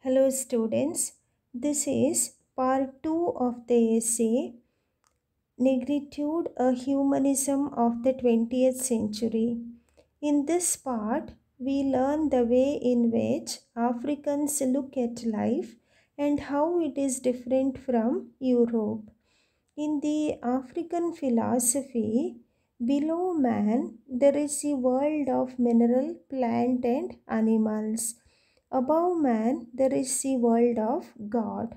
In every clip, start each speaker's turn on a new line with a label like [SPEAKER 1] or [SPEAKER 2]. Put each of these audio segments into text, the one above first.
[SPEAKER 1] Hello, students. This is part 2 of the essay Negritude, a Humanism of the 20th Century. In this part, we learn the way in which Africans look at life and how it is different from Europe. In the African philosophy, below man, there is a world of mineral, plant, and animals. Above man, there is a world of God.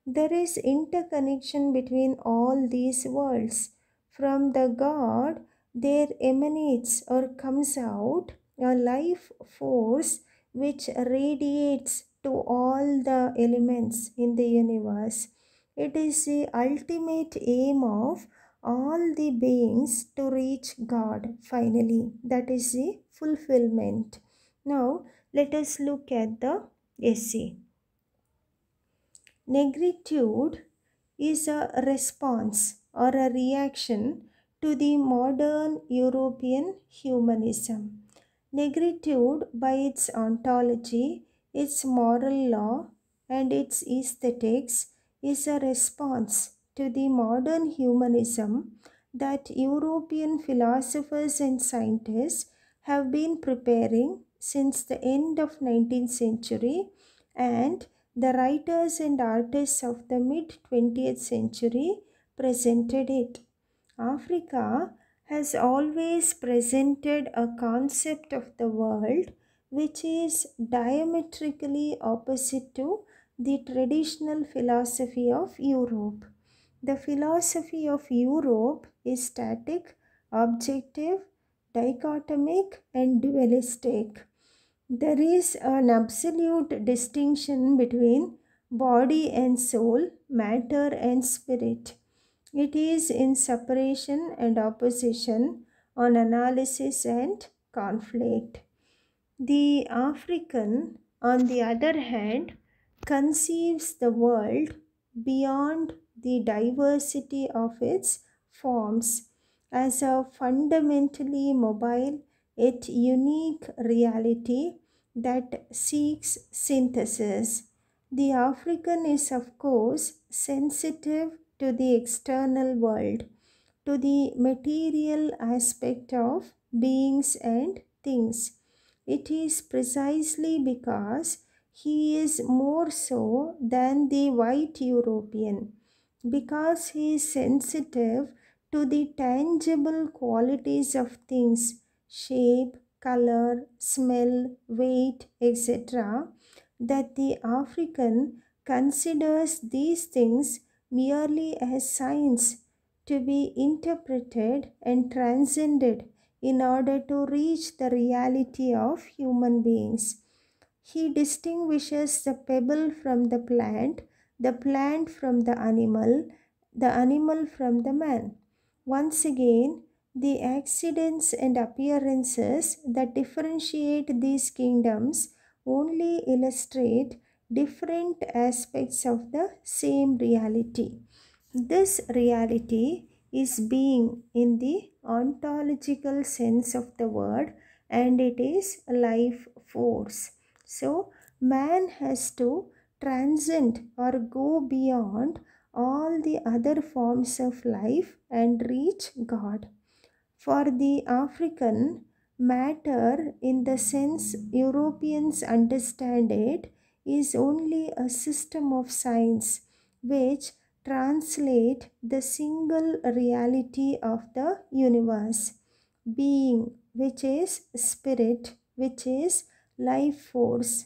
[SPEAKER 1] There is interconnection between all these worlds. From the God, there emanates or comes out a life force which radiates to all the elements in the universe. It is the ultimate aim of all the beings to reach God finally. That is the fulfillment. Now, let us look at the essay. Negritude is a response or a reaction to the modern European humanism. Negritude, by its ontology, its moral law, and its aesthetics, is a response to the modern humanism that European philosophers and scientists have been preparing since the end of 19th century, and the writers and artists of the mid 20th century presented it. Africa has always presented a concept of the world which is diametrically opposite to the traditional philosophy of Europe. The philosophy of Europe is static, objective, dichotomic, and dualistic. There is an absolute distinction between body and soul, matter and spirit. It is in separation and opposition, on analysis and conflict. The African, on the other hand, conceives the world beyond the diversity of its forms as a fundamentally mobile yet unique reality that seeks synthesis. The African is, of course, sensitive to the external world, to the material aspect of beings and things. It is precisely because he is more so than the white European, because he is sensitive to the tangible qualities of things, shape, color, smell, weight, etc., that the African considers these things merely as signs to be interpreted and transcended in order to reach the reality of human beings. He distinguishes the pebble from the plant from the animal from the man. Once again, the accidents and appearances that differentiate these kingdoms only illustrate different aspects of the same reality. This reality is being in the ontological sense of the word, and it is life force. So, man has to transcend or go beyond all the other forms of life and reach God. For the African, matter, in the sense Europeans understand it, is only a system of signs which translate the single reality of the universe. Being, which is spirit, which is life force.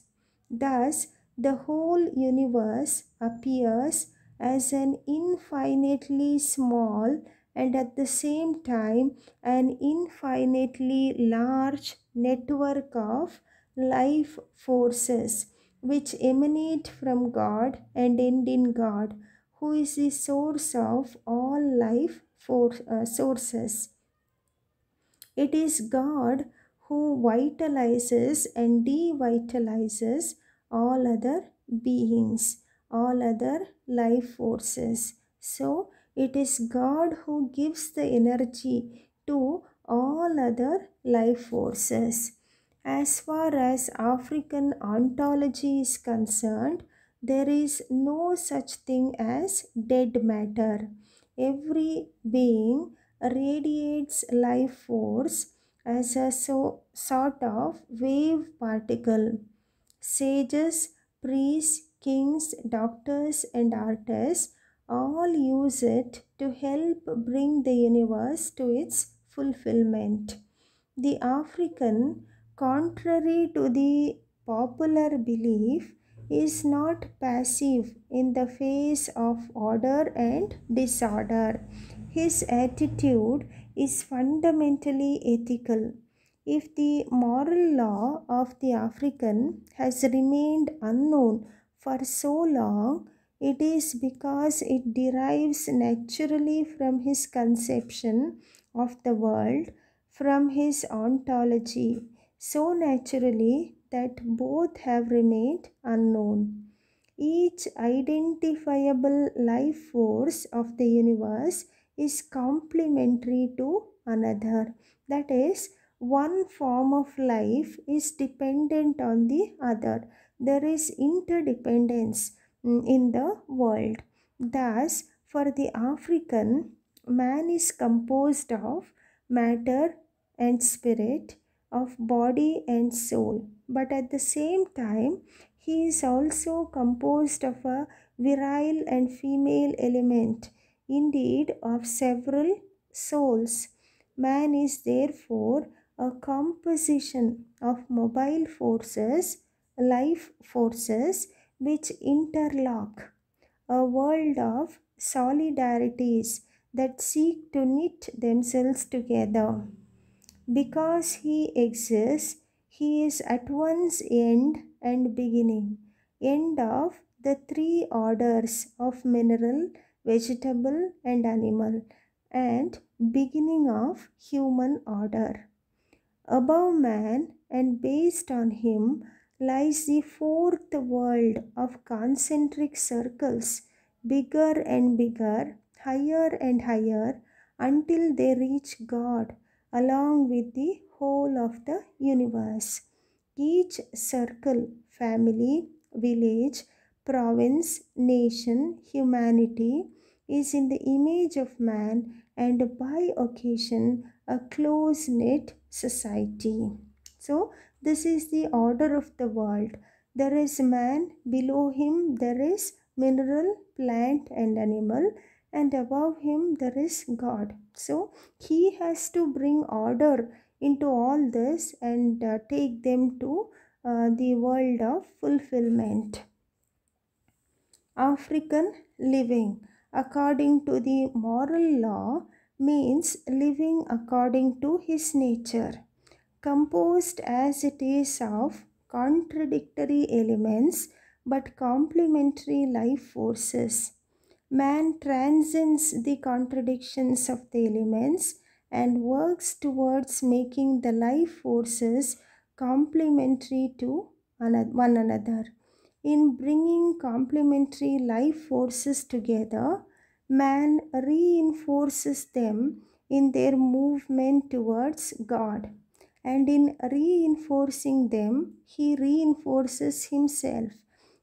[SPEAKER 1] Thus, the whole universe appears as an infinitely small and at the same time an infinitely large network of life forces which emanate from God and end in God, who is the source of all sources. It is God who vitalizes and devitalizes all other beings, all other life forces. So, it is God who gives the energy to all other life forces. As far as African ontology is concerned, there is no such thing as dead matter. Every being radiates life force as a sort of wave particle. Sages, priests, kings, doctors, and artists all use it to help bring the universe to its fulfillment. The African, contrary to the popular belief, is not passive in the face of order and disorder. His attitude is fundamentally ethical. If the moral law of the African has remained unknown for so long, it is because it derives naturally from his conception of the world, from his ontology, so naturally that both have remained unknown. Each identifiable life force of the universe is complementary to another. That is, one form of life is dependent on the other. There is interdependence in the world. Thus, for the African, man is composed of matter and spirit, of body and soul. But at the same time, he is also composed of a virile and female element, indeed, of several souls. Man is therefore a composition of mobile forces, life forces, which interlock, a world of solidarities that seek to knit themselves together. Because he exists, he is at once end and beginning, end of the three orders of mineral, vegetable, and animal, and beginning of human order. Above man and based on him lies the fourth world of concentric circles, bigger and bigger, higher and higher, until they reach God along with the whole of the universe. Each circle, family, village, province, nation, humanity is in the image of man and by occasion a close knit society. So, this is the order of the world. There is man, below him there is mineral, plant, and animal, and above him there is God. So, he has to bring order into all this and take them to the world of fulfillment. African living according to the moral law means living according to his nature, composed as it is of contradictory elements but complementary life forces. Man transcends the contradictions of the elements and works towards making the life forces complementary to one another. In bringing complementary life forces together, man reinforces them in their movement towards God, and in reinforcing them, he reinforces himself.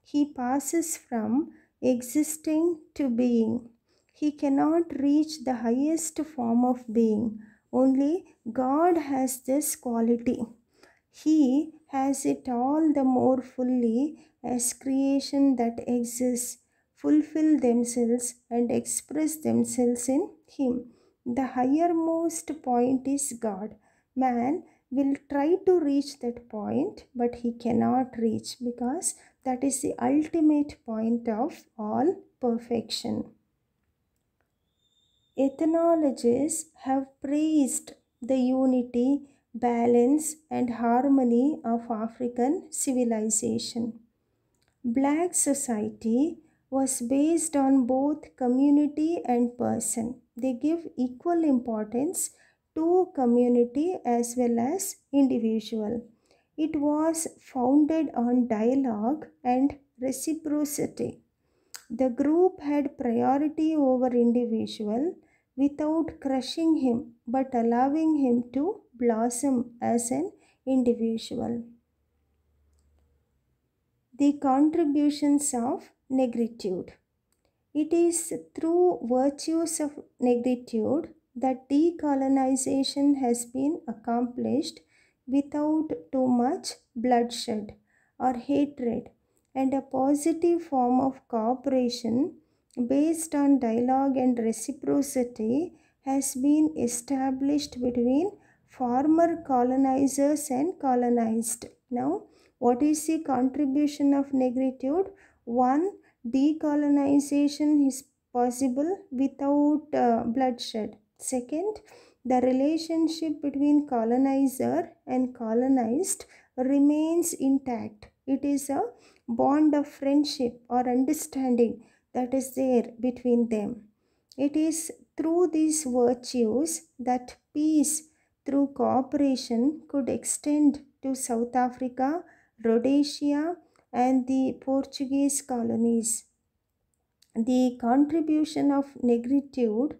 [SPEAKER 1] He passes from existing to being. He cannot reach the highest form of being. Only God has this quality. He has it all the more fully as creation that exists fulfill themselves and express themselves in Him. The highermost point is God. Man will try to reach that point, but he cannot reach because that is the ultimate point of all perfection. Ethnologists have praised the unity, balance, and harmony of African civilization. Black society was based on both community and person. They give equal importance to community as well as individual. It was founded on dialogue and reciprocity. The group had priority over individual without crushing him but allowing him to blossom as an individual. The contributions of negritude. It is through virtues of negritude that decolonization has been accomplished without too much bloodshed or hatred, and a positive form of cooperation based on dialogue and reciprocity has been established between former colonizers and colonized. Now, what is the contribution of negritude? One, decolonization is possible without bloodshed. Second, the relationship between colonizer and colonized remains intact. It is a bond of friendship or understanding that is there between them. It is through these virtues that peace through cooperation could extend to South Africa, Rhodesia, and the Portuguese colonies. The contribution of negritude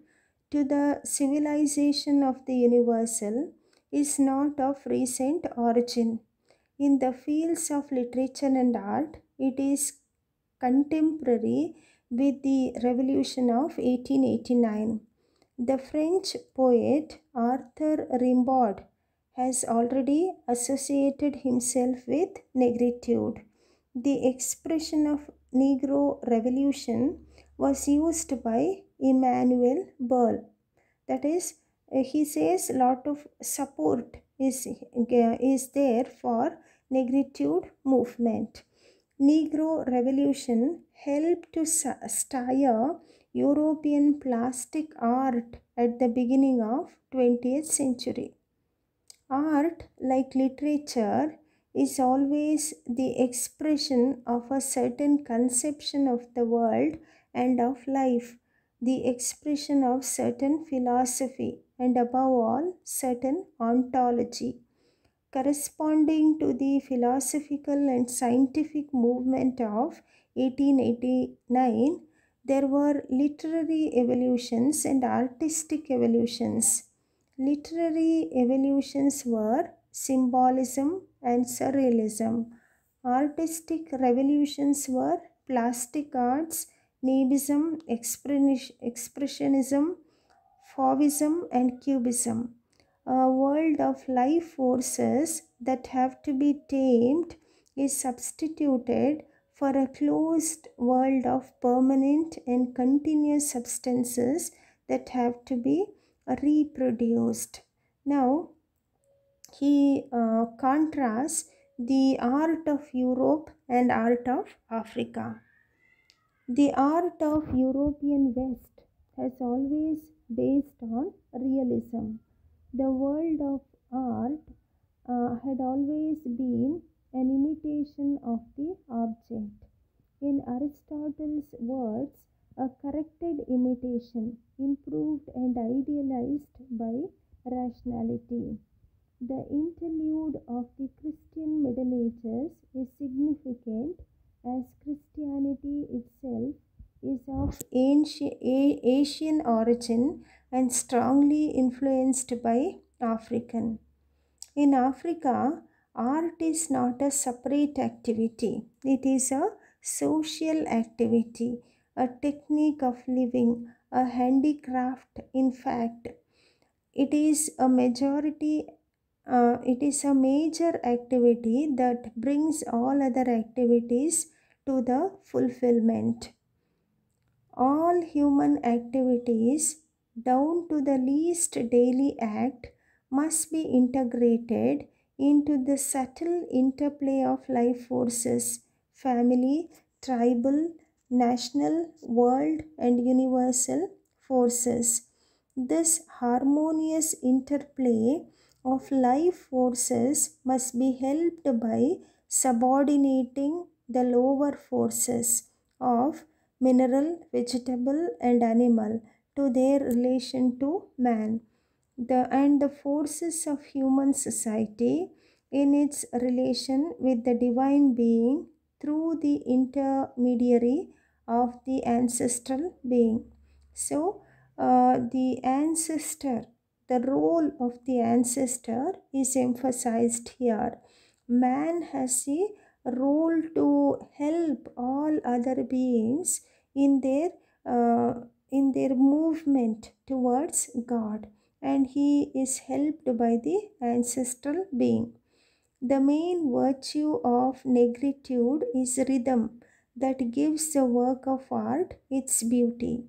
[SPEAKER 1] to the civilization of the universal is not of recent origin. In the fields of literature and art, it is contemporary with the revolution of 1889. The French poet Arthur Rimbaud has already associated himself with negritude. The expression of Negro Revolution was used by Emmanuel Burle. That is, he says a lot of support is there for negritude movement. Negro Revolution helped to stir European plastic art at the beginning of 20th century. Art, like literature, is always the expression of a certain conception of the world and of life, the expression of certain philosophy, and above all, certain ontology. Corresponding to the philosophical and scientific movement of 1889, there were literary evolutions and artistic evolutions. Literary evolutions were symbolism and surrealism. Artistic revolutions were plastic arts, Nihilism, Expressionism, Fauvism, and Cubism. A world of life forces that have to be tamed is substituted for a closed world of permanent and continuous substances that have to be reproduced. Now, he contrasts the art of Europe and art of Africa. The art of European West has always based on realism. The world of art had always been an imitation of the object. In Aristotle's words, a corrected imitation, improved and idealized by rationality. The interlude of the Christian Middle Ages is significant as Christianity itself is of Asian origin and strongly influenced by African. In Africa, art is not a separate activity, it is a social activity, a technique of living, a handicraft. In fact, it is a major activity that brings all other activities to the fulfillment. All human activities, down to the least daily act, must be integrated into the subtle interplay of life forces, family, tribal, national, world, and universal forces. This harmonious interplay of life forces must be helped by subordinating the lower forces of mineral, vegetable, and animal to their relation to man. The forces of human society in its relation with the divine being through the intermediary of the ancestral being. So, the ancestor, the role of the ancestor is emphasized here. Man has a role to help all other beings in their uh, movement towards God, and he is helped by the ancestral being. The main virtue of negritude is rhythm that gives the work of art its beauty.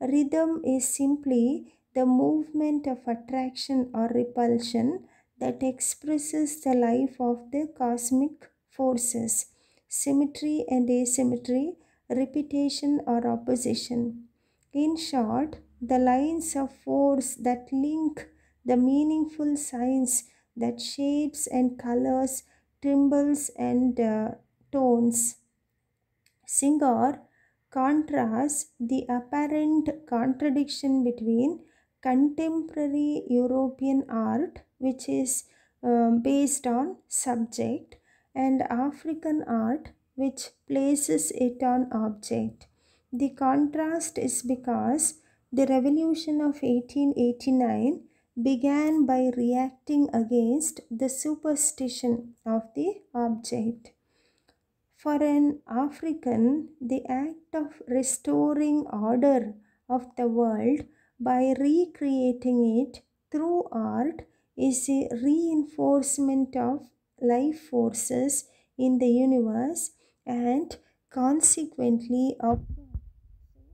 [SPEAKER 1] Rhythm is simply the movement of attraction or repulsion that expresses the life of the cosmic forces, symmetry and asymmetry, repetition or opposition. In short, the lines of force that link the meaningful signs that shapes and colors, trembles and tones. Singer contrasts the apparent contradiction between contemporary European art, which is based on subject, and African art, which places it on object. The contrast is because the revolution of 1889 began by reacting against the superstition of the object. For an African, the act of restoring order of the world by recreating it through art is a reinforcement of life forces in the universe and consequently of God. So,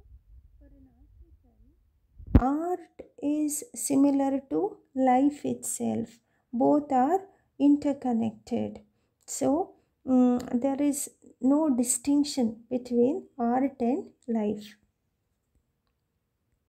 [SPEAKER 1] for an African, art is similar to life itself. Both are interconnected. So, there is no distinction between art and life.